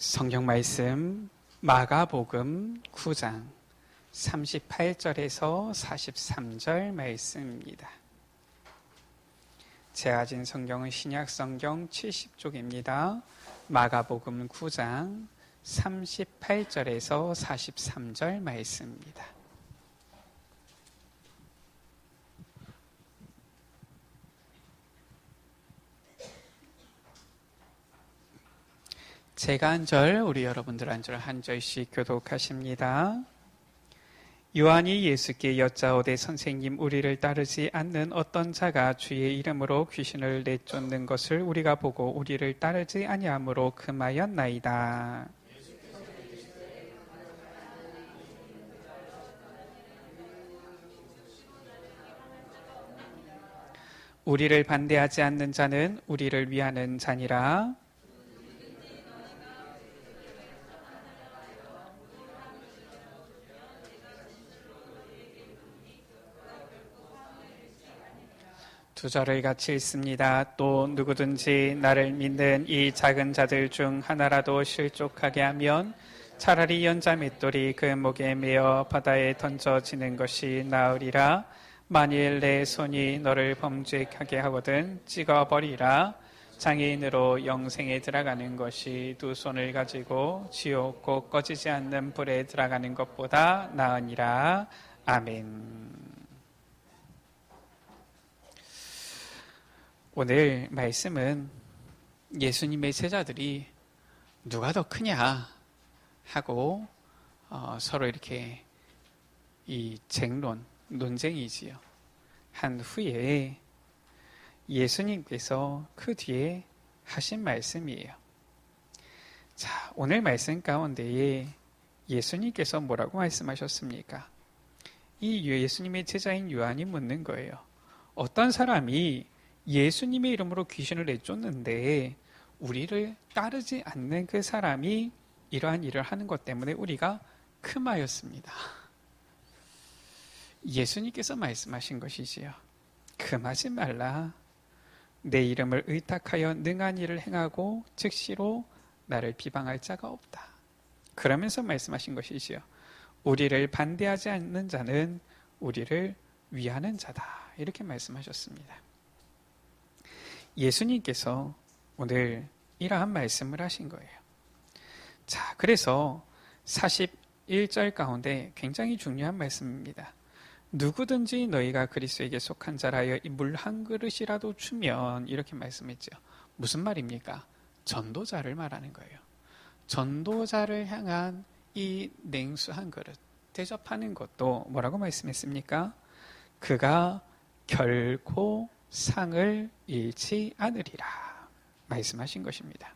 성경 말씀 마가복음 9장 38절에서 43절 말씀입니다. 제가 가진 성경은 신약성경 70쪽입니다. 마가복음 9장 38절에서 43절 말씀입니다. 제가 한 절, 우리 여러분들 한 절 한 절씩 교독하십니다. 요한이 예수께 여짜오되 선생님, 우리를 따르지 않는 어떤 자가 주의 이름으로 귀신을 내쫓는 것을 우리가 보고 우리를 따르지 아니하므로 금하였나이다. 우리를 반대하지 않는 자는 우리를 위하는 자니라. 두 절을 같이 읽습니다. 또 누구든지 나를 믿는 이 작은 자들 중 하나라도 실족하게 하면 차라리 연자 맷돌이 그 목에 매어 바다에 던져지는 것이 나으리라. 만일 내 손이 너를 범죄하게 하거든 찍어버리라. 장애인으로 영생에 들어가는 것이 두 손을 가지고 지옥 곧 꺼지지 않는 불에 들어가는 것보다 나으니라. 아멘. 오늘 말씀은 예수님의 제자들이 누가 더 크냐 하고 서로 이렇게 이 논쟁이지요. 한 후에 예수님께서 그 뒤에 하신 말씀이에요. 자, 오늘 말씀 가운데에 예수님께서 뭐라고 말씀하셨습니까? 이 예수님의 제자인 요한이 묻는 거예요. 어떤 사람이 예수님의 이름으로 귀신을 내쫓는데 우리를 따르지 않는 그 사람이 이러한 일을 하는 것 때문에 우리가 금하였습니다. 예수님께서 말씀하신 것이지요. 금하지 말라. 내 이름을 의탁하여 능한 일을 행하고 즉시로 나를 비방할 자가 없다. 그러면서 말씀하신 것이지요. 우리를 반대하지 않는 자는 우리를 위하는 자다. 이렇게 말씀하셨습니다. 예수님께서 오늘 이러한 말씀을 하신 거예요. 자, 그래서 41절 가운데 굉장히 중요한 말씀입니다. 누구든지 너희가 그리스도에게 속한 자라여 이 물 한 그릇이라도 주면, 이렇게 말씀했죠. 무슨 말입니까? 전도자를 말하는 거예요. 전도자를 향한 이 냉수 한 그릇 대접하는 것도 뭐라고 말씀했습니까? 그가 결코 상을 잃지 않으리라 말씀하신 것입니다.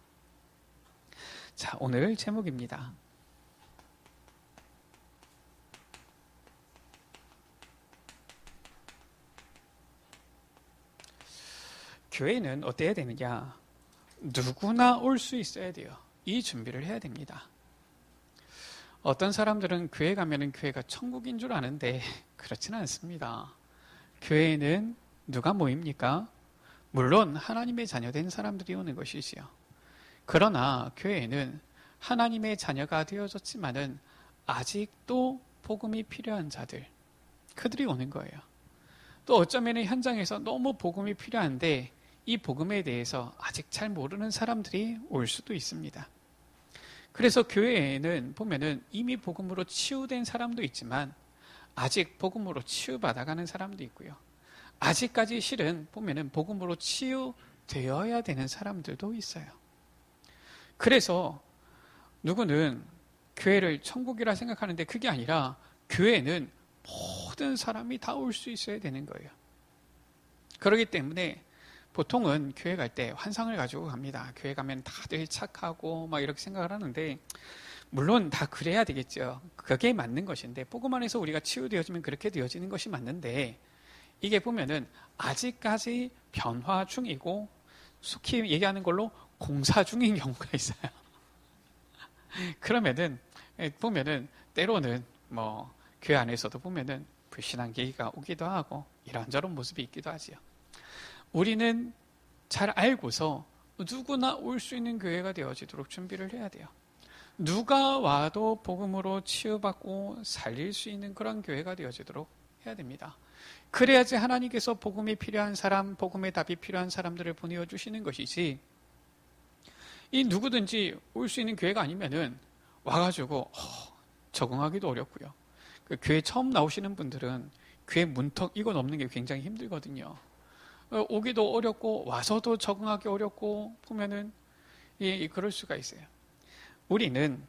자, 오늘 제목입니다. 교회는 어때야 되느냐? 누구나 올 수 있어야 돼요. 이 준비를 해야 됩니다. 어떤 사람들은 교회 가면은 교회가 천국인 줄 아는데 그렇지는 않습니다. 교회는 누가 모입니까? 물론 하나님의 자녀된 사람들이 오는 것이지요. 그러나 교회에는 하나님의 자녀가 되어졌지만은 아직도 복음이 필요한 자들, 그들이 오는 거예요. 또 어쩌면 현장에서 너무 복음이 필요한데 이 복음에 대해서 아직 잘 모르는 사람들이 올 수도 있습니다. 그래서 교회에는 보면은 이미 복음으로 치유된 사람도 있지만 아직 복음으로 치유받아가는 사람도 있고요. 아직까지 실은 보면은 복음으로 치유되어야 되는 사람들도 있어요. 그래서 누구는 교회를 천국이라 생각하는데 그게 아니라 교회는 모든 사람이 다 올 수 있어야 되는 거예요. 그렇기 때문에 보통은 교회 갈 때 환상을 가지고 갑니다. 교회 가면 다들 착하고 막 이렇게 생각을 하는데 물론 다 그래야 되겠죠. 그게 맞는 것인데 복음 안에서 우리가 치유되어지면 그렇게 되어지는 것이 맞는데 이게 보면은 아직까지 변화 중이고 속히 얘기하는 걸로 공사 중인 경우가 있어요. 그러면은 보면은 때로는 뭐 교회 안에서도 보면은 불신한 계기가 오기도 하고 이런저런 모습이 있기도 하지요. 우리는 잘 알고서 누구나 올 수 있는 교회가 되어지도록 준비를 해야 돼요. 누가 와도 복음으로 치유받고 살릴 수 있는 그런 교회가 되어지도록 해야 됩니다. 그래야지 하나님께서 복음이 필요한 사람, 복음의 답이 필요한 사람들을 보내주시는 것이지, 이 누구든지 올 수 있는 교회가 아니면은 와가지고 적응하기도 어렵고요. 그 교회 처음 나오시는 분들은 교회 문턱 이거 넘는 게 굉장히 힘들거든요. 오기도 어렵고 와서도 적응하기 어렵고 보면은 그럴 수가 있어요. 우리는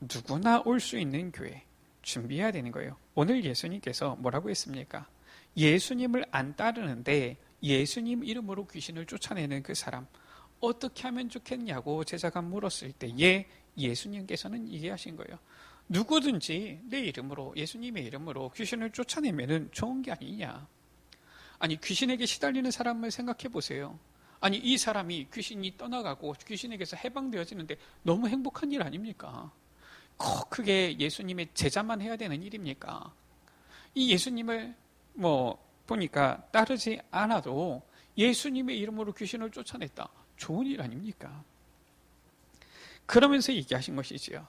누구나 올 수 있는 교회 준비해야 되는 거예요. 오늘 예수님께서 뭐라고 했습니까? 예수님을 안 따르는데 예수님 이름으로 귀신을 쫓아내는 그 사람 어떻게 하면 좋겠냐고 제자가 물었을 때에 예수님께서는 얘기하신 거예요. 누구든지 내 이름으로, 예수님의 이름으로 귀신을 쫓아내면 좋은 게 아니냐. 아니, 귀신에게 시달리는 사람을 생각해 보세요. 아니, 이 사람이 귀신이 떠나가고 귀신에게서 해방되어지는데 너무 행복한 일 아닙니까? 그게 예수님의 제자만 해야 되는 일입니까? 이 예수님을 보니까 따르지 않아도 예수님의 이름으로 귀신을 쫓아냈다. 좋은 일 아닙니까? 그러면서 얘기하신 것이지요.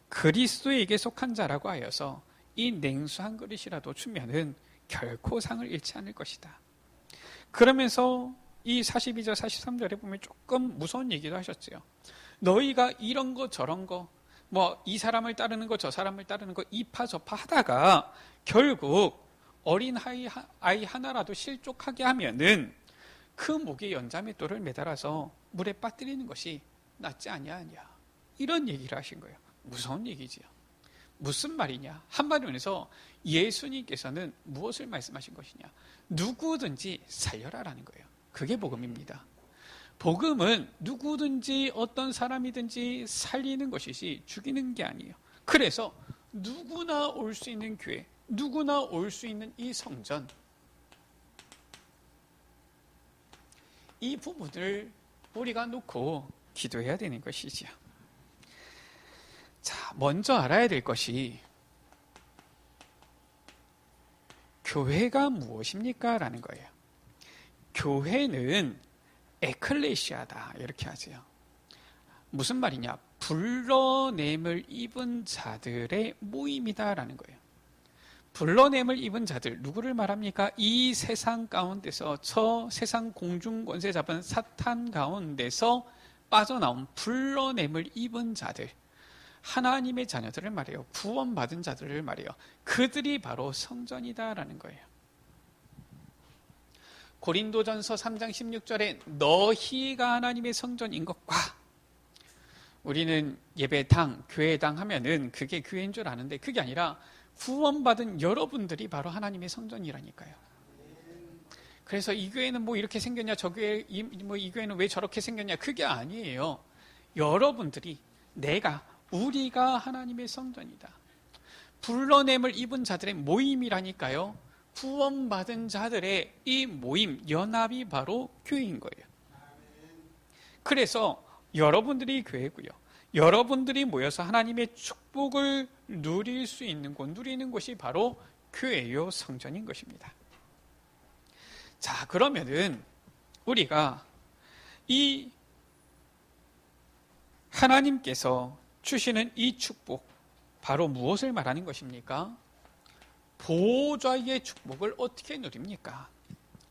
그리스도에게 속한 자라고 하여서 이 냉수 한 그릇이라도 주면은 결코 상을 잃지 않을 것이다. 그러면서 이 42절 43절에 보면 조금 무서운 얘기도 하셨지요. 너희가 이런 거 저런 거 이 사람을 따르는 거 저 사람을 따르는 거 이파 저파 하다가 결국 어린 아이 하나라도 실족하게 하면은 그 목에 연자맷돌을 매달아서 물에 빠뜨리는 것이 낫지 아니하냐. 이런 얘기를 하신 거예요. 무서운 얘기지요. 무슨 말이냐? 한마디로 예수님께서는 무엇을 말씀하신 것이냐? 누구든지 살려라라는 거예요. 그게 복음입니다. 복음은 누구든지 어떤 사람이든지 살리는 것이지 죽이는 게 아니에요. 그래서 누구나 올 수 있는 교회, 누구나 올 수 있는 이 성전, 이 부분을 우리가 놓고 기도해야 되는 것이지요. 자, 먼저 알아야 될 것이 교회가 무엇입니까? 라는 거예요. 교회는 에클레시아다 이렇게 하세요. 무슨 말이냐? 불러냄을 입은 자들의 모임이다라는 거예요. 불러냄을 입은 자들, 누구를 말합니까? 이 세상 가운데서, 저 세상 공중 권세 잡은 사탄 가운데서 빠져나온 불러냄을 입은 자들, 하나님의 자녀들을 말해요. 구원받은 자들을 말해요. 그들이 바로 성전이다라는 거예요. 고린도전서 3장 16절에 너희가 하나님의 성전인 것과, 우리는 예배당, 교회당 하면은 그게 교회인 줄 아는데 그게 아니라 구원받은 여러분들이 바로 하나님의 성전이라니까요. 그래서 이 교회는 이렇게 생겼냐, 저 교회, 이 교회는 왜 저렇게 생겼냐, 그게 아니에요. 여러분들이, 우리가 하나님의 성전이다. 불러냄을 입은 자들의 모임이라니까요. 구원받은 자들의 이 모임, 연합이 바로 교회인 거예요. 그래서 여러분들이 교회고요. 여러분들이 모여서 하나님의 축복을 누릴 수 있는 곳, 누리는 곳이 바로 교회요, 성전인 것입니다. 자, 그러면은 우리가 이 하나님께서 주시는 이 축복, 바로 무엇을 말하는 것입니까? 보좌의 축복을 어떻게 누립니까?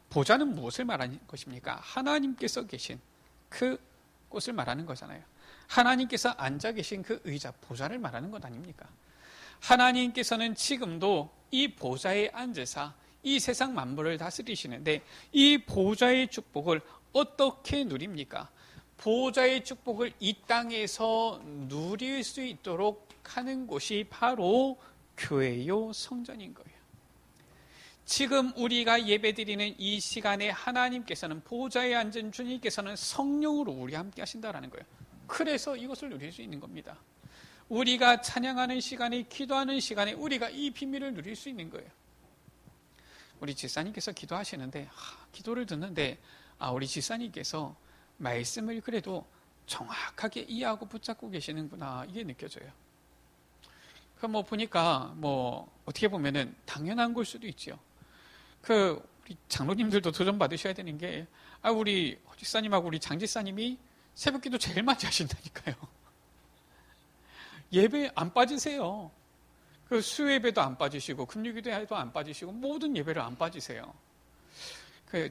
보좌는 무엇을 말하는 것입니까? 하나님께서 계신 그 곳을 말하는 거잖아요. 하나님께서 앉아 계신 그 의자, 보좌를 말하는 것 아닙니까? 하나님께서는 지금도 이 보좌에 앉으사 이 세상 만물을 다스리시는데 이 보좌의 축복을 어떻게 누립니까? 보좌의 축복을 이 땅에서 누릴 수 있도록 하는 곳이 바로 교회요, 성전인 거예요. 지금 우리가 예배드리는 이 시간에 하나님께서는, 보좌에 앉은 주님께서는 성령으로 우리와 함께 하신다는 거예요. 그래서 이것을 누릴 수 있는 겁니다. 우리가 찬양하는 시간에, 기도하는 시간에 우리가 이 비밀을 누릴 수 있는 거예요. 우리 집사님께서 기도하시는데, 기도를 듣는데, 우리 집사님께서 말씀을 그래도 정확하게 이해하고 붙잡고 계시는구나, 이게 느껴져요. 보니까 어떻게 보면은 당연한 걸 수도 있죠. 우리 장로님들도 도전 받으셔야 되는 게, 우리 집사님하고 우리 장집사님이 새벽기도 제일 많이 하신다니까요. 예배 안 빠지세요. 그 수요예배도 안 빠지시고 금요기도에도 안 빠지시고 모든 예배를 안 빠지세요.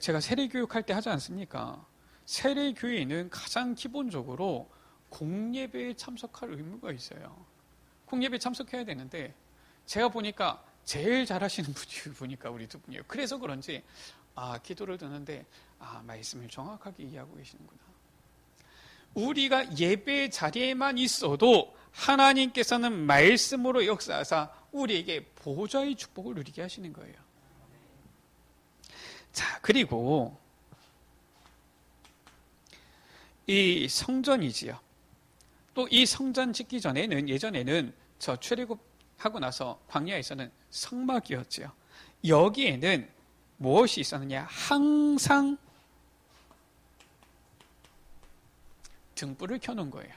제가 세례교육할 때 하지 않습니까? 세례교회는 가장 기본적으로 공예배에 참석할 의무가 있어요. 공예배에 참석해야 되는데 제가 보니까 제일 잘하시는 분이 보니까 우리 두 분이에요. 그래서 그런지 기도를 듣는데 말씀을 정확하게 이해하고 계시는구나. 우리가 예배 자리에만 있어도 하나님께서는 말씀으로 역사하사 우리에게 보좌의 축복을 누리게 하시는 거예요. 자, 그리고 이 성전이지요. 또 이 성전 짓기 전에는 예전에는 저 출애굽하고 나서 광야에서는 성막이었지요. 여기에는 무엇이 있었느냐? 항상 등불을 켜놓은 거예요.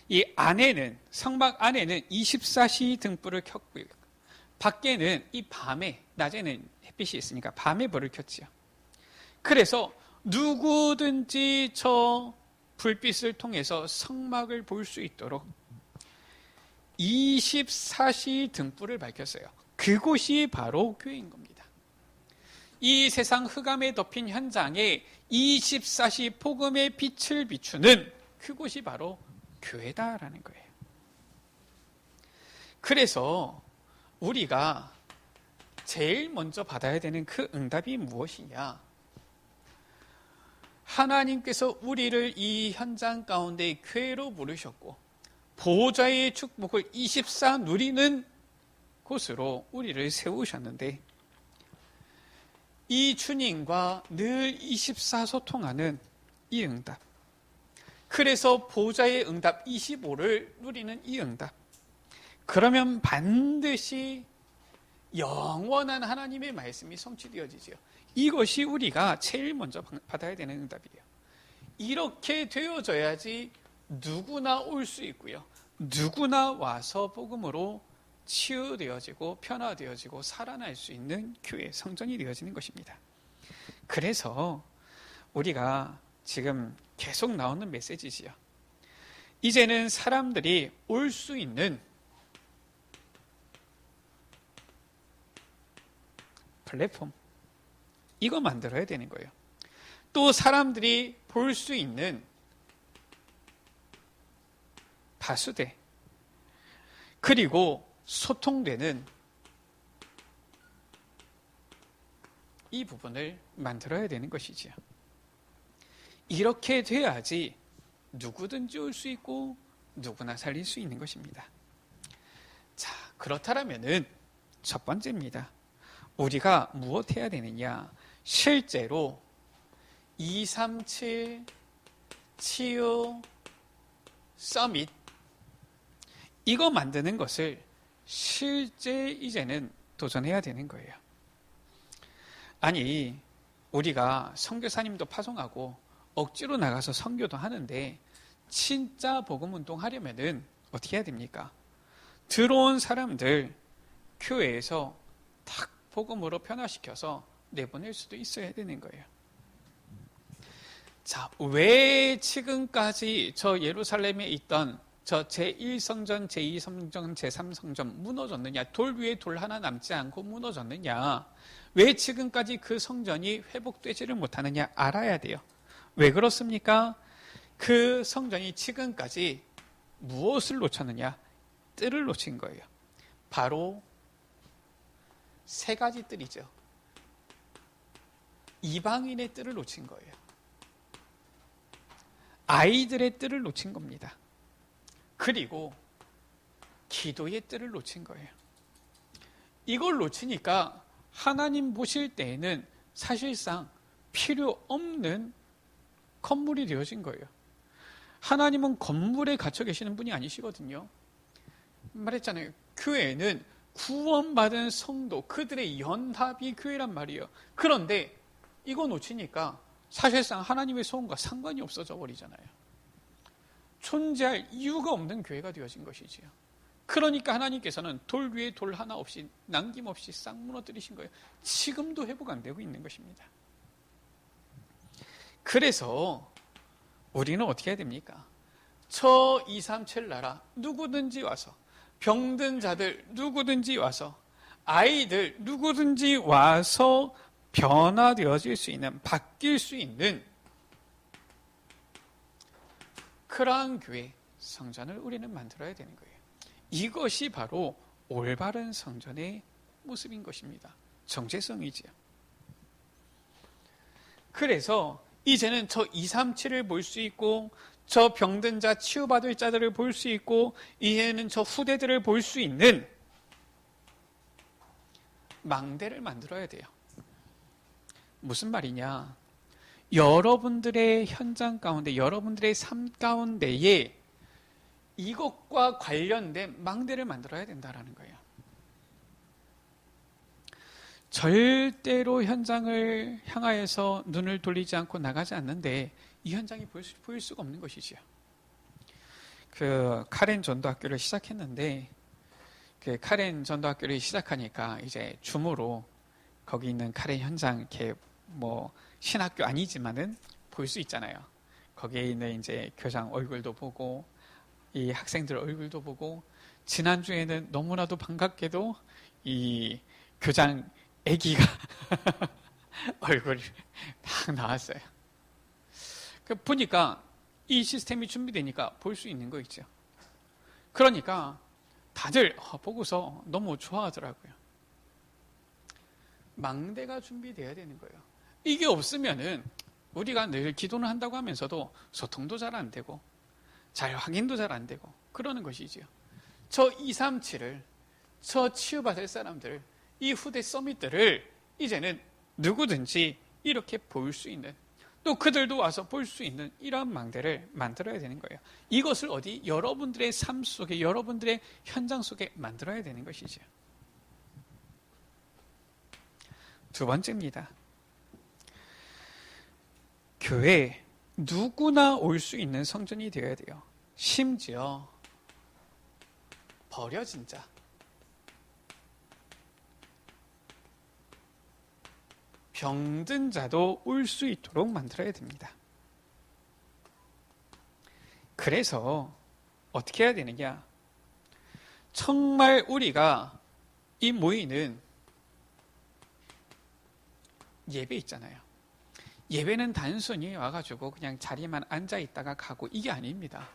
이 안에는 성막 안에는 24시 등불을 켰고요. 밖에는 이 밤에 낮에는 햇빛이 있으니까 밤에 불을 켰지요. 그래서 누구든지 저 불빛을 통해서 성막을 볼 수 있도록 24시 등불을 밝혔어요. 그곳이 바로 교회인 겁니다. 이 세상 흑암에 덮인 현장에 24시 복음의 빛을 비추는 그곳이 바로 교회다라는 거예요. 그래서 우리가 제일 먼저 받아야 되는 그 응답이 무엇이냐? 하나님께서 우리를 이 현장 가운데 교회로 부르셨고 보좌의 축복을 24 누리는 곳으로 우리를 세우셨는데 이 주님과 늘 24 소통하는 이 응답, 그래서 보좌의 응답 25를 누리는 이 응답, 그러면 반드시 영원한 하나님의 말씀이 성취되어지죠. 이것이 우리가 제일 먼저 받아야 되는 응답이에요. 이렇게 되어져야지 누구나 올 수 있고요. 누구나 와서 복음으로 치유되어지고 변화되어지고 살아날 수 있는 교회, 성전이 되어지는 것입니다. 그래서 우리가 지금 계속 나오는 메시지지요. 이제는 사람들이 올 수 있는 플랫폼, 이거 만들어야 되는 거예요. 또 사람들이 볼 수 있는 파수대, 그리고 소통되는 이 부분을 만들어야 되는 것이지요. 이렇게 돼야지 누구든지 올 수 있고 누구나 살릴 수 있는 것입니다. 자, 그렇다면은 첫 번째입니다. 우리가 무엇 해야 되느냐? 실제로 237 치유 서밋 이거 만드는 것을 실제 이제는 도전해야 되는 거예요. 아니, 우리가 선교사님도 파송하고 억지로 나가서 선교도 하는데 진짜 복음운동 하려면은 어떻게 해야 됩니까? 들어온 사람들 교회에서 탁 복음으로 변화시켜서 내보낼 수도 있어야 되는 거예요. 자, 왜 지금까지 저 예루살렘에 있던 저 제1성전, 제2성전, 제3성전 무너졌느냐? 돌 위에 돌 하나 남지 않고 무너졌느냐? 왜 지금까지 그 성전이 회복되지를 못하느냐? 알아야 돼요. 왜 그렇습니까? 그 성전이 지금까지 무엇을 놓쳤느냐? 뜰을 놓친 거예요. 바로 세 가지 뜰이죠. 이방인의 뜰을 놓친 거예요. 아이들의 뜰을 놓친 겁니다. 그리고 기도의 뜰을 놓친 거예요. 이걸 놓치니까 하나님 보실 때에는 사실상 필요 없는 건물이 되어진 거예요. 하나님은 건물에 갇혀 계시는 분이 아니시거든요. 말했잖아요. 교회는 구원받은 성도, 그들의 연합이 교회란 말이에요. 그런데 이거 놓치니까 사실상 하나님의 소원과 상관이 없어져 버리잖아요. 존재할 이유가 없는 교회가 되어진 것이지요. 그러니까 하나님께서는 돌 위에 돌 하나 없이 남김없이 싹 무너뜨리신 거예요. 지금도 회복 안 되고 있는 것입니다. 그래서 우리는 어떻게 해야 됩니까? 저 2, 3, 7 나라 누구든지 와서, 병든 자들 누구든지 와서, 아이들 누구든지 와서 변화되어질 수 있는, 바뀔 수 있는 그러한 교회, 성전을 우리는 만들어야 되는 거예요. 이것이 바로 올바른 성전의 모습인 것입니다. 정체성이지요. 그래서 이제는 저 2, 3, 7을 볼 수 있고, 저 병든 자, 치유받을 자들을 볼 수 있고, 이제는 저 후대들을 볼 수 있는 망대를 만들어야 돼요. 무슨 말이냐? 여러분들의 현장 가운데, 여러분들의 삶 가운데에 이것과 관련된 망대를 만들어야 된다는 거예요. 절대로 현장을 향하여서 눈을 돌리지 않고 나가지 않는데 이 현장이 보일 수가 없는 것이지요. 그 카렌 전도학교를 시작했는데, 그 카렌 전도학교를 시작하니까 이제 줌으로 거기 있는 카렌 현장, 이렇게 뭐 신학교 아니지만은 볼 수 있잖아요. 거기에 있는 이제 교장 얼굴도 보고, 이 학생들 얼굴도 보고, 지난주에는 너무나도 반갑게도 이 교장 아기가 얼굴이 딱 나왔어요. 보니까 이 시스템이 준비되니까 볼 수 있는 거 있죠. 그러니까 다들 보고서 너무 좋아하더라고요. 망대가 준비되어야 되는 거예요. 이게 없으면은 우리가 늘 기도는 한다고 하면서도 소통도 잘 안 되고 잘 확인도 잘 안 되고 그러는 것이지요. 저 2, 3, 7을, 저 치유받을 사람들, 이 후대 서밋들을 이제는 누구든지 이렇게 볼 수 있는, 또 그들도 와서 볼 수 있는 이러한 망대를 만들어야 되는 거예요. 이것을 어디? 여러분들의 삶 속에, 여러분들의 현장 속에 만들어야 되는 것이죠. 두 번째입니다. 교회 누구나 올 수 있는 성전이 되어야 돼요. 심지어 버려진 자, 병든 자도 올 수 있도록 만들어야 됩니다. 그래서 어떻게 해야 되느냐? 정말 우리가 이 모이는 예배 있잖아요. 예배는 단순히 와가지고 그냥 자리만 앉아 있다가 가고 이게 아닙니다.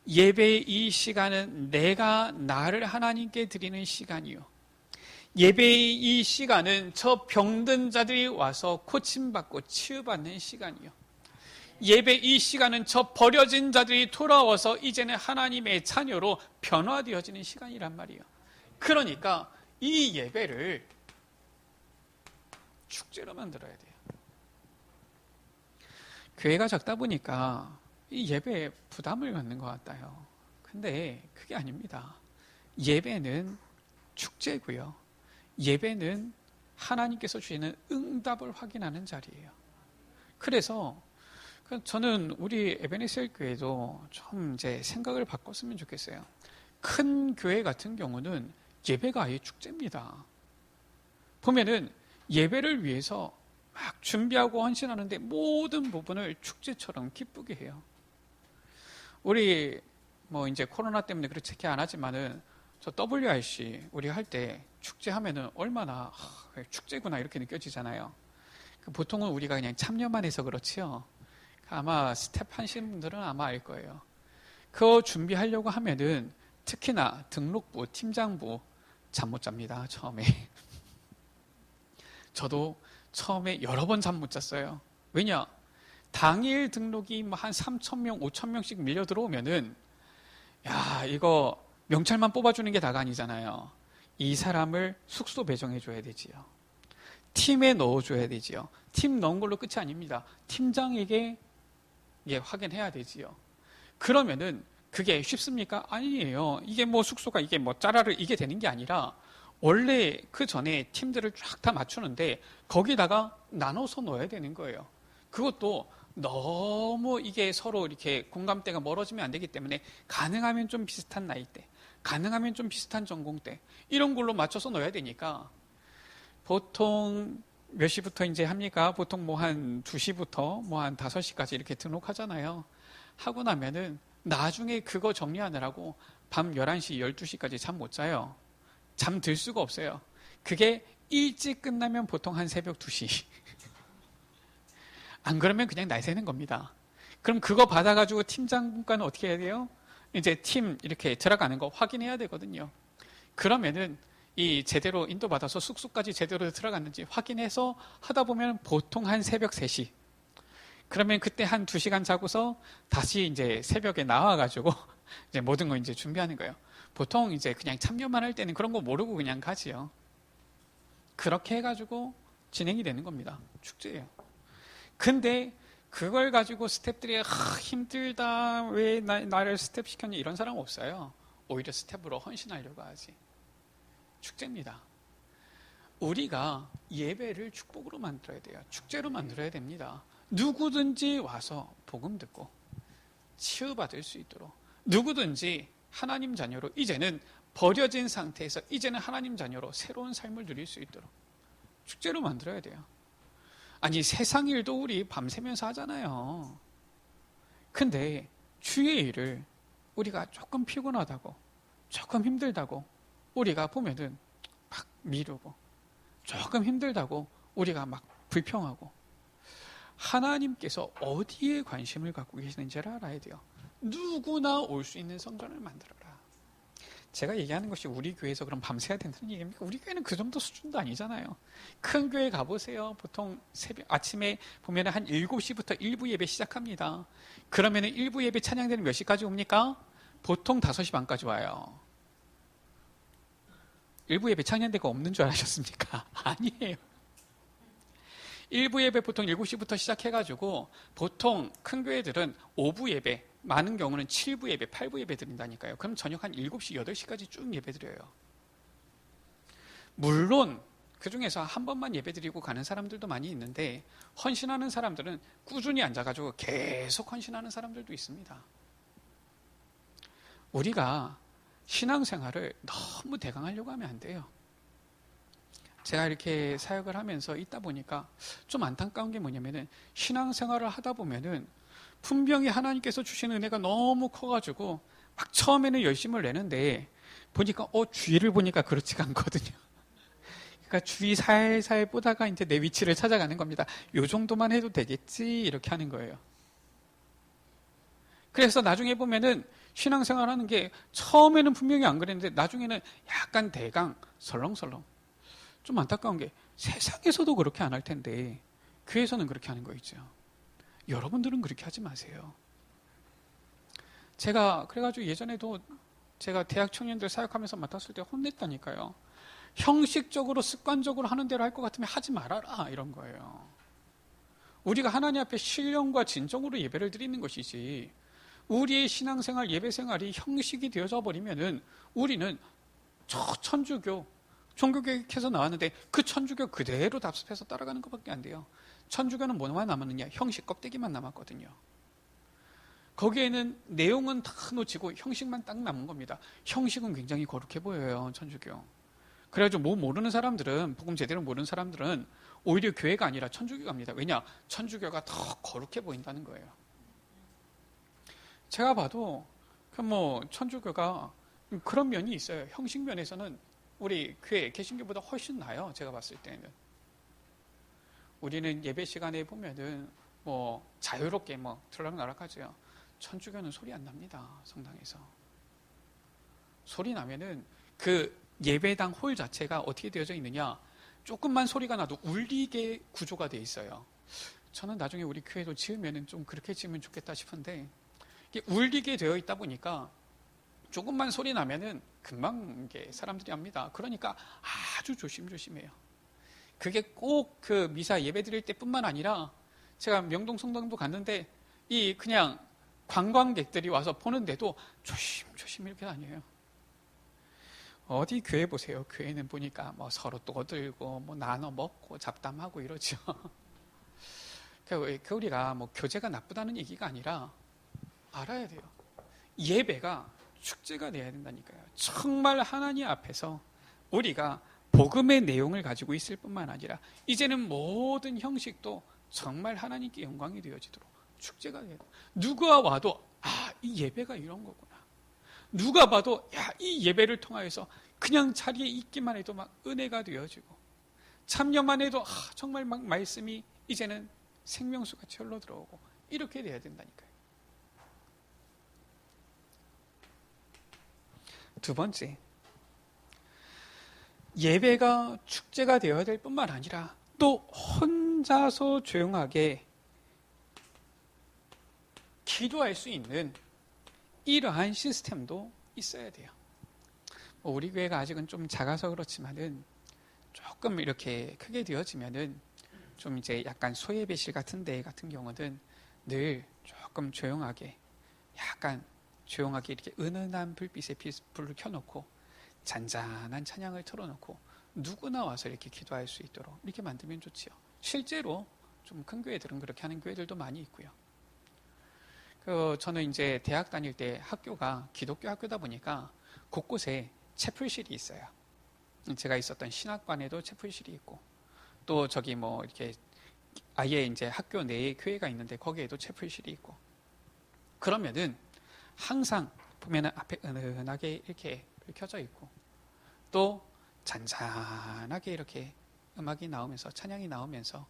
예배의 이 시간은 내가 나를 하나님께 드리는 시간이요. 예배의 이 시간은 저 병든 자들이 와서 고침받고 치유받는 시간이요. 예배 이 시간은 저 버려진 자들이 돌아와서 이제는 하나님의 자녀로 변화되어지는 시간이란 말이에요. 그러니까 이 예배를 축제로 만들어야 돼요. 교회가 적다 보니까 이 예배에 부담을 갖는 것 같아요. 근데 그게 아닙니다. 예배는 축제고요. 예배는 하나님께서 주시는 응답을 확인하는 자리예요. 그래서 저는 우리 에베네셀 교회도 좀 이제 생각을 바꿨으면 좋겠어요. 큰 교회 같은 경우는 예배가 아예 축제입니다. 보면은 예배를 위해서 막 준비하고 헌신하는데 모든 부분을 축제처럼 기쁘게 해요. 우리 뭐 이제 코로나 때문에 그렇게 안 하지만은 저 WRC 우리 할 때 축제하면은 얼마나 축제구나 이렇게 느껴지잖아요. 보통은 우리가 그냥 참여만 해서 그렇지요. 아마 스텝 하신 분들은 아마 알 거예요. 그거 준비하려고 하면은 특히나 등록부, 팀장부 잠 못 잡니다. 처음에. 저도 처음에 여러 번 잠 못 잤어요. 왜냐? 당일 등록이 뭐 한 3,000명, 5,000명씩 밀려 들어오면은 야, 이거 명찰만 뽑아주는 게 다가 아니잖아요. 이 사람을 숙소 배정해줘야 되지요. 팀에 넣어줘야 되지요. 팀 넣은 걸로 끝이 아닙니다. 팀장에게 확인해야 되지요. 그러면은 그게 쉽습니까? 아니에요. 이게 뭐 숙소가 이게 뭐 짜라르 이게 되는 게 아니라 원래 그 전에 팀들을 쫙 다 맞추는데 거기다가 나눠서 넣어야 되는 거예요. 그것도 너무 이게 서로 이렇게 공감대가 멀어지면 안 되기 때문에 가능하면 좀 비슷한 나이대, 가능하면 좀 비슷한 전공대 이런 걸로 맞춰서 넣어야 되니까 보통 몇 시부터 이제 합니까? 보통 뭐 한 2시부터 뭐 한 5시까지 이렇게 등록하잖아요. 하고 나면은 나중에 그거 정리하느라고 밤 11시, 12시까지 잠 못 자요. 잠 들 수가 없어요. 그게 일찍 끝나면 보통 한 새벽 2시. 안 그러면 그냥 날 새는 겁니다. 그럼 그거 받아가지고 팀장과는 어떻게 해야 돼요? 이제 팀 이렇게 들어가는 거 확인해야 되거든요. 그러면은 이 제대로 인도받아서 숙소까지 제대로 들어갔는지 확인해서 하다 보면 보통 한 새벽 3시. 그러면 그때 한 2시간 자고서 다시 이제 새벽에 나와가지고 이제 모든 거 이제 준비하는 거예요. 보통 이제 그냥 참여만 할 때는 그런 거 모르고 그냥 가지요. 그렇게 해가지고 진행이 되는 겁니다. 축제예요. 근데 그걸 가지고 스태프들이 힘들다, 왜 나를 스텝 시켰냐, 이런 사람 없어요. 오히려 스텝으로 헌신하려고 하지. 축제입니다. 우리가 예배를 축복으로 만들어야 돼요. 축제로 만들어야 됩니다. 누구든지 와서 복음 듣고 치유받을 수 있도록, 누구든지 하나님 자녀로, 이제는 버려진 상태에서 이제는 하나님 자녀로 새로운 삶을 누릴 수 있도록 축제로 만들어야 돼요. 아니, 세상 일도 우리 밤새면서 하잖아요. 근데 주의 일을 우리가 조금 피곤하다고, 조금 힘들다고 우리가 보면은 막 미루고, 조금 힘들다고 우리가 막 불평하고, 하나님께서 어디에 관심을 갖고 계시는지를 알아야 돼요. 누구나 올 수 있는 성전을 만들어라. 제가 얘기하는 것이 우리 교회에서 그럼 밤새야 된다는 얘기입니까? 우리 교회는 그 정도 수준도 아니잖아요. 큰 교회 가보세요. 보통 아침에 보면 한 7시부터 일부 예배 시작합니다. 그러면 일부 예배 찬양대는 몇 시까지 옵니까? 보통 5시 반까지 와요. 일부 예배 찬양대가 없는 줄 아셨습니까? 아니에요. 일부 예배 보통 7시부터 시작해가지고 보통 큰 교회들은 5부 예배, 많은 경우는 7부 예배, 8부 예배 드린다니까요. 그럼 저녁 한 7시, 8시까지 쭉 예배 드려요. 물론 그 중에서 한 번만 예배 드리고 가는 사람들도 많이 있는데, 헌신하는 사람들은 꾸준히 앉아가지고 계속 헌신하는 사람들도 있습니다. 우리가 신앙생활을 너무 대강하려고 하면 안 돼요. 제가 이렇게 사역을 하면서 있다 보니까 좀 안타까운 게 뭐냐면은, 신앙생활을 하다 보면은 분명히 하나님께서 주신 은혜가 너무 커가지고 막 처음에는 열심을 내는데 보니까 주위를 보니까 그렇지가 않거든요. 그러니까 주위 살살 보다가 이제 내 위치를 찾아가는 겁니다. 요 정도만 해도 되겠지, 이렇게 하는 거예요. 그래서 나중에 보면은 신앙생활 하는 게 처음에는 분명히 안 그랬는데 나중에는 약간 대강 설렁설렁. 좀 안타까운 게 세상에서도 그렇게 안 할 텐데 교회에서는 그렇게 하는 거 있죠. 여러분들은 그렇게 하지 마세요. 제가 그래가지고 예전에도 제가 대학 청년들 사역하면서 맡았을 때 혼냈다니까요. 형식적으로 습관적으로 하는 대로 할 것 같으면 하지 말아라, 이런 거예요. 우리가 하나님 앞에 신령과 진정으로 예배를 드리는 것이지, 우리의 신앙생활, 예배생활이 형식이 되어져 버리면은 우리는 천주교, 종교개혁해서 나왔는데 그 천주교 그대로 답습해서 따라가는 것밖에 안 돼요. 천주교는 뭐만 남았느냐? 형식 껍데기만 남았거든요. 거기에는 내용은 다 놓치고 형식만 딱 남은 겁니다. 형식은 굉장히 거룩해 보여요, 천주교. 그래가지고 뭐 모르는 사람들은, 복음 제대로 모르는 사람들은 오히려 교회가 아니라 천주교 갑니다. 왜냐? 천주교가 더 거룩해 보인다는 거예요. 제가 봐도 천주교가 그런 면이 있어요. 형식 면에서는 우리 교회 개신교보다 훨씬 나아요. 제가 봤을 때는. 우리는 예배 시간에 보면은 자유롭게 들락날락하죠. 천주교는 소리 안 납니다. 성당에서. 소리 나면은 그 예배당 홀 자체가 어떻게 되어져 있느냐? 조금만 소리가 나도 울리게 구조가 돼 있어요. 저는 나중에 우리 교회도 지으면은 좀 그렇게 지으면 좋겠다 싶은데, 이게 울리게 되어 있다 보니까 조금만 소리 나면은 금방 사람들이 합니다. 그러니까 아주 조심조심해요. 그게 꼭 그 미사 예배 드릴 때뿐만 아니라, 제가 명동 성당도 갔는데 그냥 관광객들이 와서 보는데도 조심조심 이렇게 다녀요. 어디 교회 보세요. 교회는 보니까 서로 떠들고 나눠 먹고 잡담하고 이러죠. 그러니까 우리가 교제가 나쁘다는 얘기가 아니라 알아야 돼요. 예배가 축제가 돼야 된다니까요. 정말 하나님 앞에서 우리가 복음의 내용을 가지고 있을 뿐만 아니라 이제는 모든 형식도 정말 하나님께 영광이 되어지도록 축제가 돼야 돼요. 누가 와도 이 예배가 이런 거구나. 누가 봐도 이 예배를 통하여서 그냥 자리에 있기만 해도 막 은혜가 되어지고 참여만 해도 정말 막 말씀이 이제는 생명수같이 흘러들어오고 이렇게 돼야 된다니까요. 두 번째, 예배가 축제가 되어야 될 뿐만 아니라 또 혼자서 조용하게 기도할 수 있는 이러한 시스템도 있어야 돼요. 우리 교회가 아직은 좀 작아서 그렇지만은 조금 이렇게 크게 되어지면은 좀 이제 약간 소예배실 같은 데 같은 경우는 늘 조금 조용하게 약간 조용하게 이렇게 은은한 불빛에 불을 켜놓고 잔잔한 찬양을 틀어놓고 누구나 와서 이렇게 기도할 수 있도록 이렇게 만들면 좋지요. 실제로 좀 큰 교회들은 그렇게 하는 교회들도 많이 있고요. 저는 이제 대학 다닐 때 학교가 기독교 학교다 보니까 곳곳에 채플실이 있어요. 제가 있었던 신학관에도 채플실이 있고 또 저기 뭐 이렇게 아예 이제 학교 내에 교회가 있는데 거기에도 채플실이 있고 그러면은 항상 보면은 앞에 은은하게 이렇게 불 켜져 있고 또 잔잔하게 이렇게 음악이 나오면서 찬양이 나오면서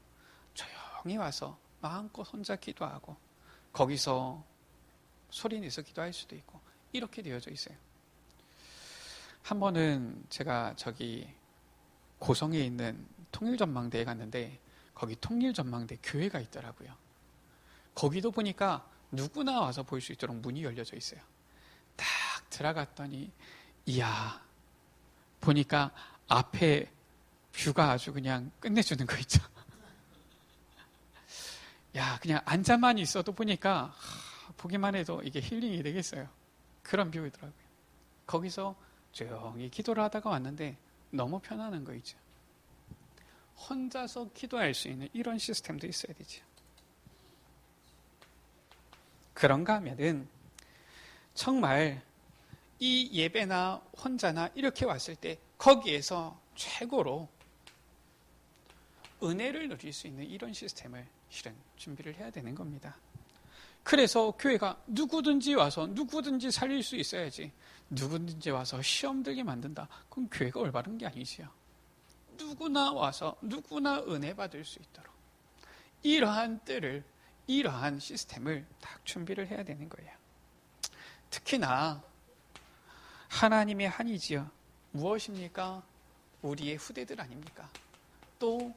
조용히 와서 마음껏 혼자 기도하고 거기서 소리 내서 기도할 수도 있고 이렇게 되어져 있어요. 한 번은 제가 저기 고성에 있는 통일전망대에 갔는데 거기 통일전망대 교회가 있더라고요. 거기도 보니까 누구나 와서 볼 수 있도록 문이 열려져 있어요. 딱 들어갔더니 이야 보니까 앞에 뷰가 아주 그냥 끝내주는 거 있죠. 야 그냥 앉아만 있어도 보니까 보기만 해도 이게 힐링이 되겠어요. 그런 뷰이더라고요. 거기서 조용히 기도를 하다가 왔는데 너무 편안한 거 있죠. 혼자서 기도할 수 있는 이런 시스템도 있어야 되죠. 그런가 하면은 정말 이 예배나 혼자나 이렇게 왔을 때 거기에서 최고로 은혜를 누릴 수 있는 이런 시스템을 실은 준비를 해야 되는 겁니다. 그래서 교회가 누구든지 와서 누구든지 살릴 수 있어야지 누구든지 와서 시험 들게 만든다. 그럼 교회가 올바른 게 아니지요. 누구나 와서 누구나 은혜 받을 수 있도록 이러한 때를 이러한 시스템을 딱 준비를 해야 되는 거예요. 특히나 하나님의 한이지요. 무엇입니까? 우리의 후대들 아닙니까? 또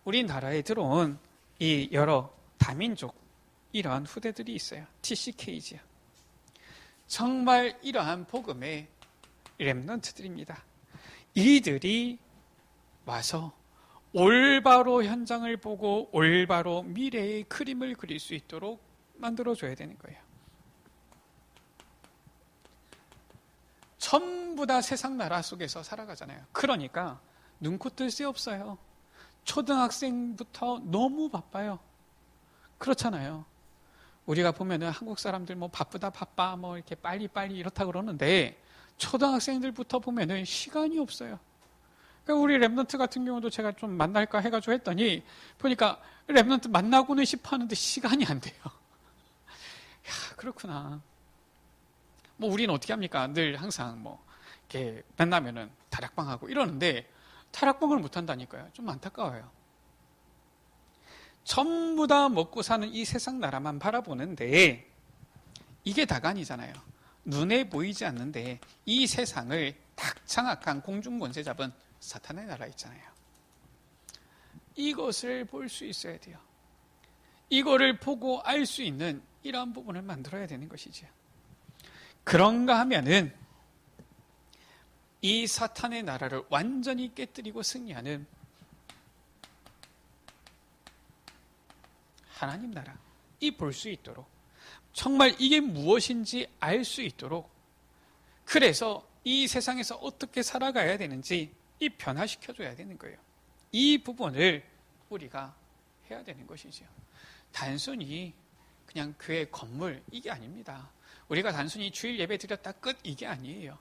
우리나라에 들어온 이 여러 다민족 이러한 후대들이 있어요. TCK지요. 정말 이러한 복음의 렘넌트들입니다. 이들이 와서 올바로 현장을 보고 올바로 미래의 그림을 그릴 수 있도록 만들어줘야 되는 거예요. 전부 다 세상 나라 속에서 살아가잖아요. 그러니까 눈코 뜰 새 없어요. 초등학생부터 너무 바빠요. 그렇잖아요. 우리가 보면은 한국 사람들 뭐 바쁘다 바빠 뭐 이렇게 빨리 이렇다 그러는데 초등학생들부터 보면은 시간이 없어요. 그러니까 우리 랩넌트 같은 경우도 제가 좀 만날까 해가지고 했더니 보니까 랩넌트 만나고는 싶어 하는데 시간이 안 돼요. 야, 그렇구나. 뭐 우리는 어떻게 합니까? 늘 항상 뭐 이렇게 만나면은 다락방하고 이러는데 다락방을 못 한다니까요. 좀 안타까워요. 전부 다 먹고 사는 이 세상 나라만 바라보는데 이게 다가 아니잖아요. 눈에 보이지 않는데 이 세상을 딱 장악한 공중권세 잡은 사탄의 나라 있잖아요. 이것을 볼 수 있어야 돼요. 이거를 보고 알 수 있는 이러한 부분을 만들어야 되는 것이죠. 그런가 하면은 이 사탄의 나라를 완전히 깨뜨리고 승리하는 하나님 나라 이 볼 수 있도록 정말 이게 무엇인지 알 수 있도록 그래서 이 세상에서 어떻게 살아가야 되는지 이 변화시켜줘야 되는 거예요. 이 부분을 우리가 해야 되는 것이죠. 단순히 그냥 교회 건물 이게 아닙니다. 우리가 단순히 주일 예배 드렸다 끝 이게 아니에요.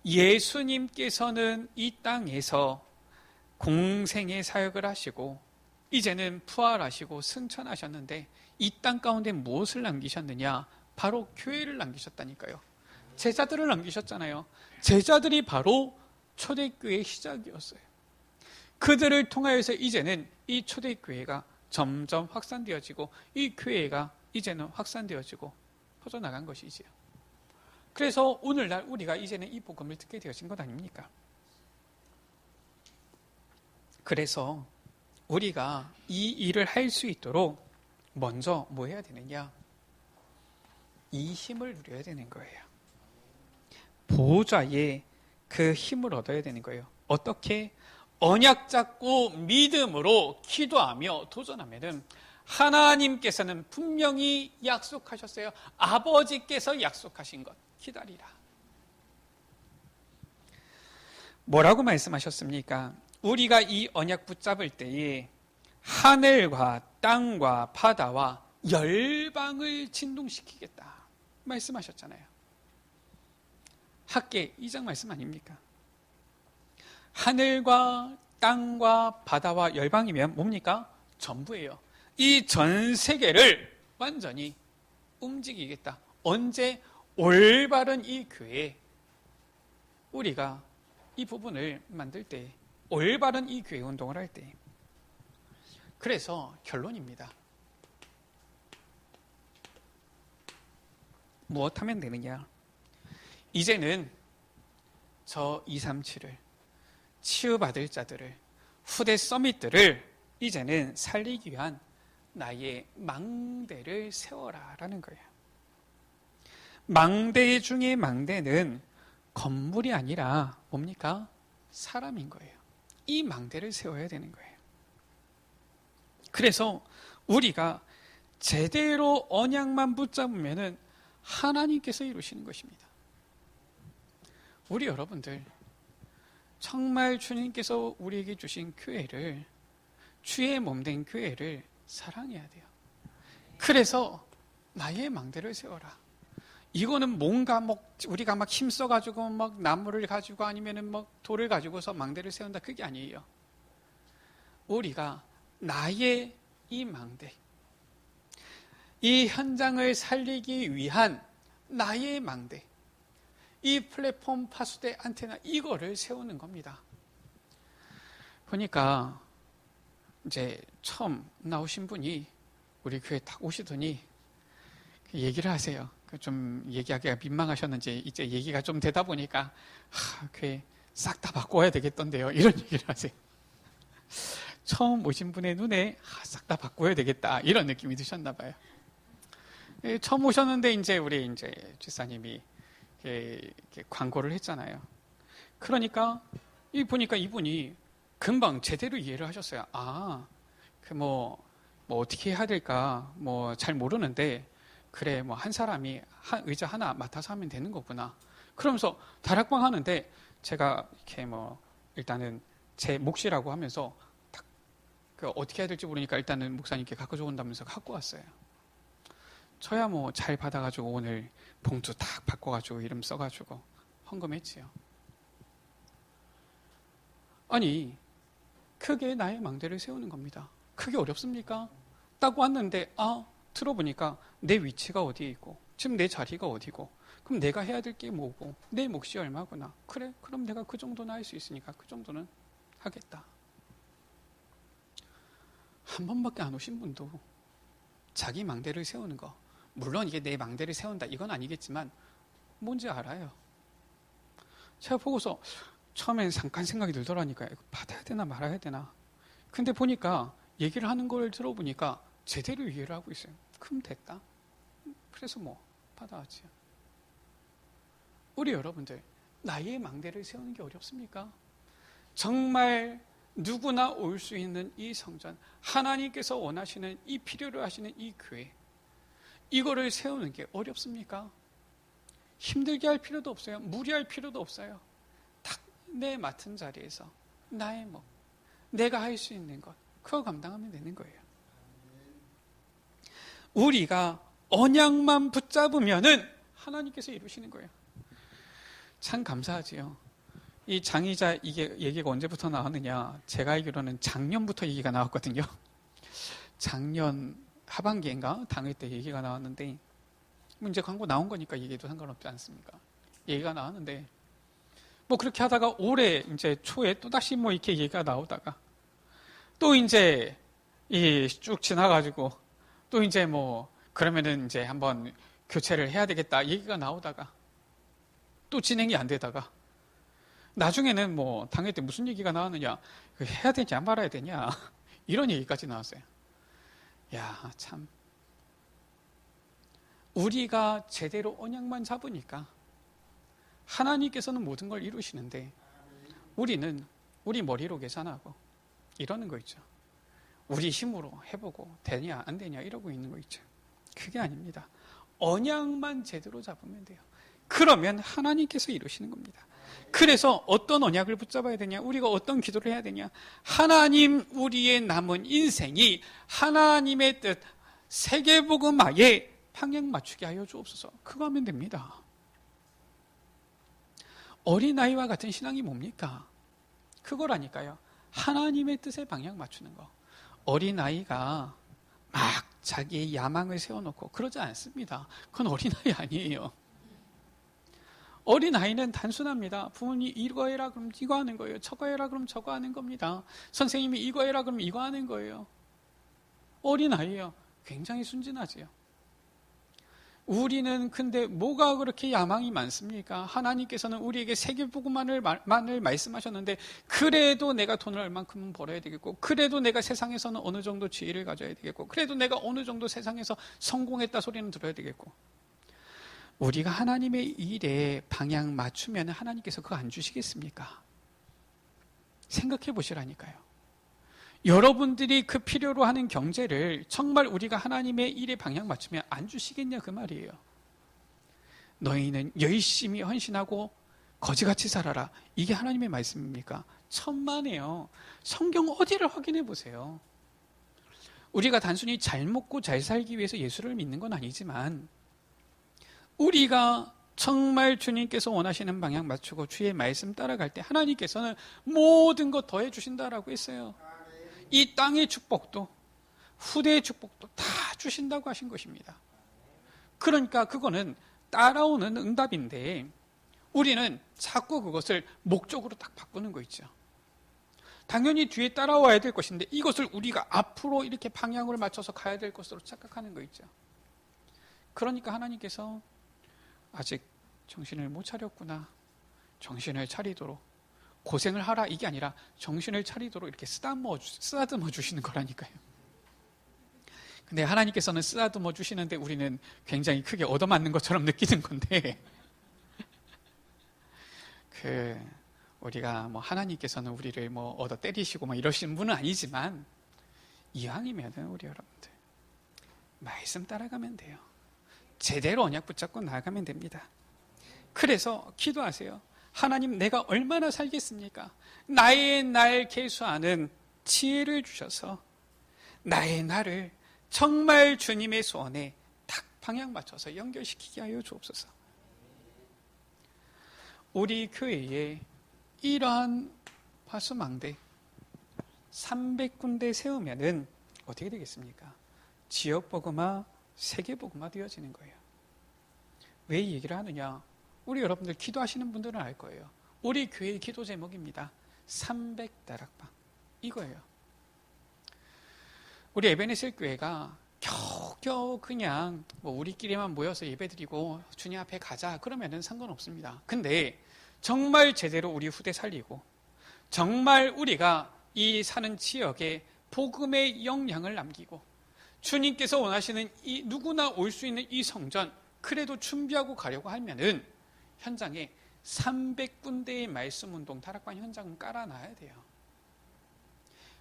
예수님께서는 이 땅에서 공생의 사역을 하시고 이제는 부활하시고 승천하셨는데 이 땅 가운데 무엇을 남기셨느냐? 바로 교회를 남기셨다니까요. 제자들을 남기셨잖아요. 제자들이 바로 초대교회의 시작이었어요. 그들을 통하여서 이제는 이 초대교회가 점점 확산되어지고 이 교회가 이제는 확산되어지고 퍼져나간 것이지요. 그래서 오늘날 우리가 이제는 이 복음을 듣게 되어진 것 아닙니까? 그래서 우리가 이 일을 할 수 있도록 먼저 뭐 해야 되느냐? 이 힘을 누려야 되는 거예요. 보호자의 그 힘을 얻어야 되는 거예요. 어떻게? 언약 잡고 믿음으로 기도하며 도전하면은 하나님께서는 분명히 약속하셨어요. 아버지께서 약속하신 것 기다리라. 뭐라고 말씀하셨습니까? 우리가 이 언약 붙잡을 때에 하늘과 땅과 바다와 열방을 진동시키겠다 말씀하셨잖아요. 학계 2장 말씀 아닙니까? 하늘과 땅과 바다와 열방이면 뭡니까? 전부예요. 이 전 세계를 완전히 움직이겠다. 언제? 올바른 이 교회, 우리가 이 부분을 만들 때, 올바른 이 교회 운동을 할 때. 그래서 결론입니다. 무엇 하면 되느냐? 이제는 저 237을, 치유받을 자들을, 후대 서밋들을 이제는 살리기 위한 나의 망대를 세워라 라는 거예요. 망대 중에 망대는 건물이 아니라 뭡니까? 사람인 거예요. 이 망대를 세워야 되는 거예요. 그래서 우리가 제대로 언약만 붙잡으면은 하나님께서 이루시는 것입니다. 우리 여러분들 정말 주님께서 우리에게 주신 교회를, 주의 몸된 교회를 사랑해야 돼요. 그래서 나의 망대를 세워라. 이거는 뭔가 우리가 막 힘써가지고 막 나무를 가지고 아니면은 막 돌을 가지고서 망대를 세운다. 그게 아니에요. 우리가 나의 이 망대, 이 현장을 살리기 위한 나의 망대, 이 플랫폼 파수대 안테나 이거를 세우는 겁니다. 보니까 이제 처음 나오신 분이 우리 교회 딱 오시더니 얘기를 하세요. 좀 얘기하기가 민망하셨는지 이제 얘기가 좀 되다 보니까 교회 싹 다 바꿔야 되겠던데요. 이런 얘기를 하세요. 처음 오신 분의 눈에 싹 다 바꿔야 되겠다 이런 느낌이 드셨나 봐요. 처음 오셨는데 이제 우리 이제 집사님이 이렇게 광고를 했잖아요. 그러니까 보니까 이분이 금방 제대로 이해를 하셨어요. 뭐 어떻게 해야 될까 잘 모르는데 그래 한 사람이 의자 하나 맡아서 하면 되는 거구나. 그러면서 다락방 하는데 제가 이렇게 일단은 제 몫이라고 하면서 딱 어떻게 해야 될지 모르니까 일단은 목사님께 갖고 온다면서 갖고 왔어요. 저야 잘 받아가지고 오늘 봉투 딱 바꿔가지고 이름 써가지고 헌금했지요. 아니 그게 나의 망대를 세우는 겁니다. 그게 어렵습니까? 딱 왔는데 들어보니까 내 위치가 어디에 있고 지금 내 자리가 어디고 그럼 내가 해야 될 게 뭐고 내 몫이 얼마구나. 그래 그럼 내가 그 정도는 할 수 있으니까 그 정도는 하겠다. 한 번밖에 안 오신 분도 자기 망대를 세우는 거, 물론 이게 내 망대를 세운다 이건 아니겠지만 뭔지 알아요. 제가 보고서 처음엔 잠깐 생각이 들더라니까요. 이거 받아야 되나 말아야 되나. 근데 보니까 얘기를 하는 걸 들어보니까 제대로 이해를 하고 있어요. 그럼 됐다. 그래서 받아왔지요. 우리 여러분들 나의 망대를 세우는 게 어렵습니까? 정말 누구나 올 수 있는 이 성전, 하나님께서 원하시는 이 필요로 하시는 이 교회, 이거를 세우는 게 어렵습니까? 힘들게 할 필요도 없어요. 무리할 필요도 없어요. 딱 내 맡은 자리에서 나의 내가 할 수 있는 것, 그거 감당하면 되는 거예요. 우리가 언약만 붙잡으면은 하나님께서 이루시는 거예요. 참 감사하지요. 이 장의자 이게 얘기가 언제부터 나왔느냐? 제가 알기로는 작년부터 얘기가 나왔거든요. 작년 하반기인가 당회 때 얘기가 나왔는데 뭐 이제 광고 나온 거니까 얘기도 상관없지 않습니까? 얘기가 나왔는데 뭐 그렇게 하다가 올해 이제 초에 또다시 뭐 이렇게 얘기가 나오다가 또 이제 이 쭉 지나가지고 또 이제 뭐 그러면은 이제 한번 교체를 해야 되겠다 얘기가 나오다가 또 진행이 안 되다가 나중에는 뭐 당회 때 무슨 얘기가 나왔느냐, 해야 되냐 말아야 되냐 이런 얘기까지 나왔어요. 야, 참 우리가 제대로 언약만 잡으니까 하나님께서는 모든 걸 이루시는데 우리는 우리 머리로 계산하고 이러는 거 있죠. 우리 힘으로 해보고 되냐 안 되냐 이러고 있는 거 있죠. 그게 아닙니다. 언약만 제대로 잡으면 돼요. 그러면 하나님께서 이루시는 겁니다. 그래서 어떤 언약을 붙잡아야 되냐, 우리가 어떤 기도를 해야 되냐, 하나님 우리의 남은 인생이 하나님의 뜻 세계복음화에 방향 맞추게 하여 주옵소서. 그거 하면 됩니다. 어린아이와 같은 신앙이 뭡니까? 그거라니까요. 하나님의 뜻에 방향 맞추는 거. 어린아이가 막 자기의 야망을 세워놓고 그러지 않습니다. 그건 어린아이 아니에요. 어린아이는 단순합니다. 부모님이 이거 해라 그럼 이거 하는 거예요. 저거 해라 그럼 저거 하는 겁니다. 선생님이 이거 해라 그럼 이거 하는 거예요. 어린아이예요. 굉장히 순진하지요. 우리는 근데 뭐가 그렇게 야망이 많습니까? 하나님께서는 우리에게 세계복음만을 말씀하셨는데 그래도 내가 돈을 얼만큼은 벌어야 되겠고, 그래도 내가 세상에서는 어느 정도 지위를 가져야 되겠고, 그래도 내가 어느 정도 세상에서 성공했다 소리는 들어야 되겠고, 우리가 하나님의 일에 방향 맞추면 하나님께서 그거 안 주시겠습니까? 생각해 보시라니까요. 여러분들이 그 필요로 하는 경제를 정말 우리가 하나님의 일에 방향 맞추면 안 주시겠냐 그 말이에요. 너희는 열심히 헌신하고 거지같이 살아라. 이게 하나님의 말씀입니까? 천만에요. 성경 어디를 확인해 보세요. 우리가 단순히 잘 먹고 잘 살기 위해서 예수를 믿는 건 아니지만 우리가 정말 주님께서 원하시는 방향 맞추고 주의 말씀 따라갈 때 하나님께서는 모든 것 더해 주신다라고 했어요. 이 땅의 축복도 후대의 축복도 다 주신다고 하신 것입니다. 그러니까 그거는 따라오는 응답인데 우리는 자꾸 그것을 목적으로 딱 바꾸는 거 있죠. 당연히 뒤에 따라와야 될 것인데 이것을 우리가 앞으로 이렇게 방향을 맞춰서 가야 될 것으로 착각하는 거 있죠. 그러니까 하나님께서 아직 정신을 못 차렸구나. 정신을 차리도록 고생을 하라 이게 아니라 정신을 차리도록 이렇게 쓰다듬어 주시는 거라니까요. 근데 하나님께서는 쓰다듬어 주시는데 우리는 굉장히 크게 얻어맞는 것처럼 느끼는 건데 우리가 뭐 하나님께서는 우리를 뭐 얻어 때리시고 뭐 이러시는 분은 아니지만 이왕이면은 우리 여러분들 말씀 따라가면 돼요. 제대로 언약 붙잡고 나아가면 됩니다. 그래서 기도하세요. 하나님, 내가 얼마나 살겠습니까? 나의 날 계수하는 지혜를 주셔서 나의 날을 정말 주님의 소원에 딱 방향 맞춰서 연결시키게 하여 주옵소서. 우리 교회에 이러한 화수망대 300군데 세우면은 어떻게 되겠습니까? 지역복음화, 세계복음화 되어지는 거예요. 왜 이 얘기를 하느냐? 우리 여러분들 기도하시는 분들은 알 거예요. 우리 교회의 기도 제목입니다. 300다락방. 이거예요. 우리 에베네셀 교회가 겨우겨우 그냥 뭐 우리끼리만 모여서 예배드리고 주님 앞에 가자 그러면은 상관없습니다. 근데 정말 제대로 우리 후대 살리고 정말 우리가 이 사는 지역에 복음의 영향을 남기고 주님께서 원하시는 이 누구나 올 수 있는 이 성전 그래도 준비하고 가려고 하면은 현장에 300군데의 말씀운동 다락방 현장은 깔아놔야 돼요.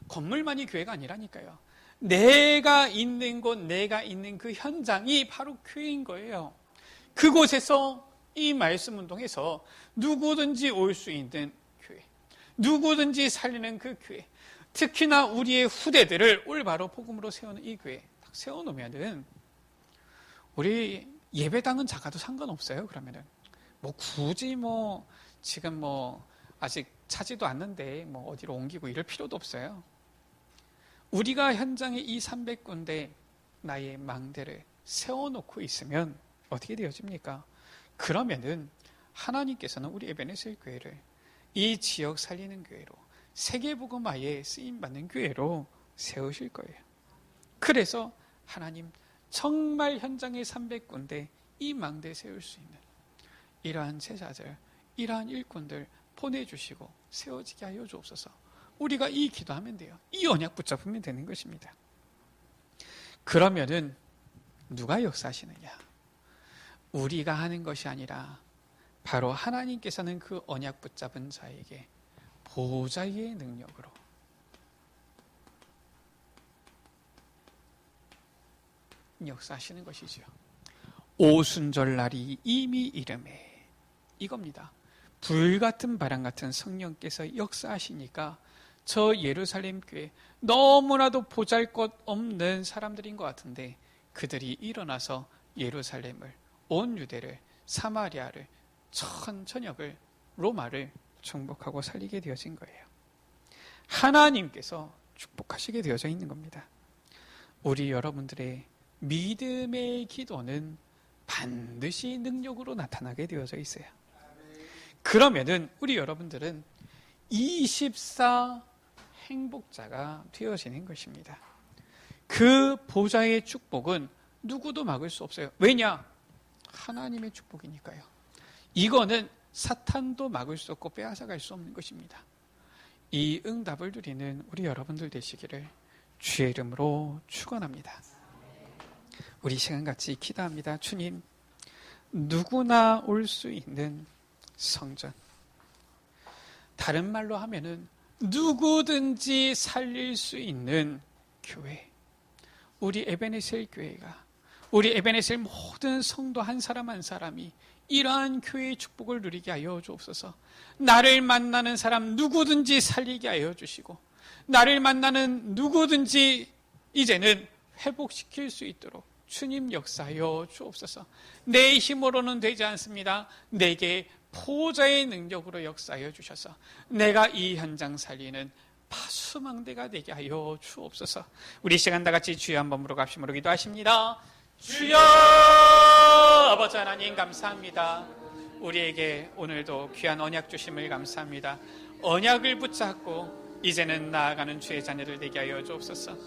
건물만이 교회가 아니라니까요. 내가 있는 곳, 내가 있는 그 현장이 바로 교회인 거예요. 그곳에서 이 말씀운동에서 누구든지 올 수 있는 교회, 누구든지 살리는 그 교회, 특히나 우리의 후대들을 올바로 복음으로 세우는 이 교회 딱 세워놓으면은 우리 예배당은 작아도 상관없어요. 그러면은 뭐 굳이 뭐 지금 뭐 아직 차지도 않는데 뭐 어디로 옮기고 이럴 필요도 없어요. 우리가 현장에 이 300군데 나의 망대를 세워놓고 있으면 어떻게 되어집니까? 그러면은 하나님께서는 우리 에베네셀 교회를 이 지역 살리는 교회로, 세계복음화에 쓰임받는 교회로 세우실 거예요. 그래서 하나님 정말 현장의 300군데 이 망대 세울 수 있는 이러한 제자들, 이러한 일꾼들 보내주시고 세워지게 하여 주옵소서. 우리가 이 기도하면 돼요. 이 언약 붙잡으면 되는 것입니다. 그러면은 누가 역사하시느냐? 우리가 하는 것이 아니라 바로 하나님께서는 그 언약 붙잡은 자에게 보좌의 능력으로 역사하시는 것이죠. 오순절 날이 이미 이름에 이겁니다. 불같은 바람 같은 성령께서 역사하시니까 저 예루살렘 교회 너무나도 보잘것없는 사람들인 것 같은데 그들이 일어나서 예루살렘을, 온 유대를, 사마리아를, 전 전역을, 로마를 정복하고 살리게 되어진 거예요. 하나님께서 축복하시게 되어져 있는 겁니다. 우리 여러분들의 믿음의 기도는 반드시 능력으로 나타나게 되어져 있어요. 그러면은 우리 여러분들은 24 행복자가 되어지는 것입니다. 그 보좌의 축복은 누구도 막을 수 없어요. 왜냐? 하나님의 축복이니까요. 이거는 사탄도 막을 수 없고 빼앗아갈 수 없는 것입니다. 이 응답을 누리는 우리 여러분들 되시기를 주의 이름으로 축원합니다. 우리 시간 같이 기도합니다. 주님, 누구나 올 수 있는 성전, 다른 말로 하면은 누구든지 살릴 수 있는 교회, 우리 에베네셀 교회가, 우리 에베네셀 모든 성도 한 사람 한 사람이 이러한 교회의 축복을 누리게 하여 주옵소서. 나를 만나는 사람 누구든지 살리게 하여 주시고, 나를 만나는 누구든지 이제는 회복시킬 수 있도록 주님 역사하여 주옵소서. 내 힘으로는 되지 않습니다. 내게 보좌의 능력으로 역사하여 주셔서 내가 이 현장 살리는 파수망대가 되게 하여 주옵소서. 우리 시간 다 같이 주여 한번 물어갑시므로 기도하십니다. 주여! 아버지 하나님 감사합니다. 우리에게 오늘도 귀한 언약 주심을 감사합니다. 언약을 붙잡고 이제는 나아가는 주의 자녀들 되게 하여 주옵소서.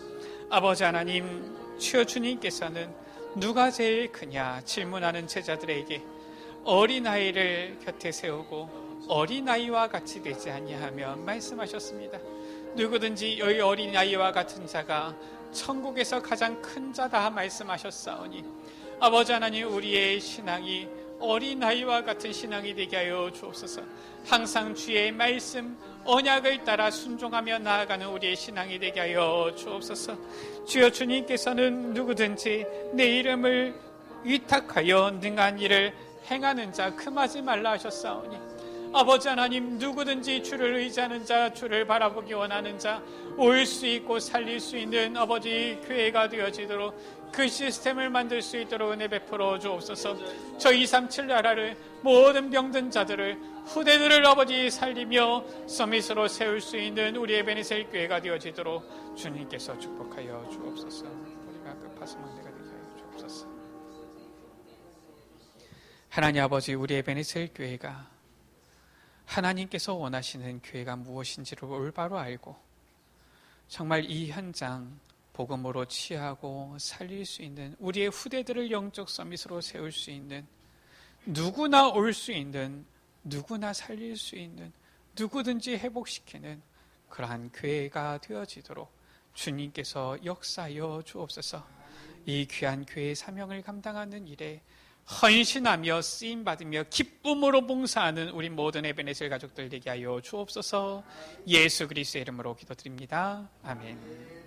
아버지 하나님, 주여 주님께서는 누가 제일 크냐 질문하는 제자들에게 어린아이를 곁에 세우고 어린아이와 같이 되지 아니하며 말씀하셨습니다. 누구든지 여기 어린아이와 같은 자가 천국에서 가장 큰 자다 말씀하셨사오니 아버지 하나님, 우리의 신앙이 어린아이와 같은 신앙이 되게 하여 주옵소서. 항상 주의 말씀 언약을 따라 순종하며 나아가는 우리의 신앙이 되게 하여 주옵소서. 주여 주님께서는 누구든지 내 이름을 위탁하여 능한 일을 행하는 자 금하지 말라 하셨사오니 아버지 하나님, 누구든지 주를 의지하는 자, 주를 바라보기 원하는 자, 올 수 있고 살릴 수 있는 아버지 교회가 되어지도록 그 시스템을 만들 수 있도록 은혜 베풀어 주옵소서. 저 237 나라를, 모든 병든 자들을, 후대들을 아버지 살리며 서밋으로 세울 수 있는 우리 에베네셀 교회가 되어지도록 주님께서 축복하여 주옵소서. 우리가 그 파수망대가 되게 하여 주옵소서. 하나님 아버지, 우리 에베네셀 교회가 하나님께서 원하시는 교회가 무엇인지를 올바로 알고 정말 이 현장 복음으로 취하고 살릴 수 있는 우리의 후대들을 영적 서밋으로 세울 수 있는, 누구나 올 수 있는, 누구나 살릴 수 있는, 누구든지 회복시키는 그러한 교회가 되어지도록 주님께서 역사하여 주옵소서. 이 귀한 교회의 사명을 감당하는 일에 헌신하며 쓰임받으며 기쁨으로 봉사하는 우리 모든 에베네셀 가족들 되게 하여 주옵소서. 예수 그리스도의 이름으로 기도드립니다. 아멘.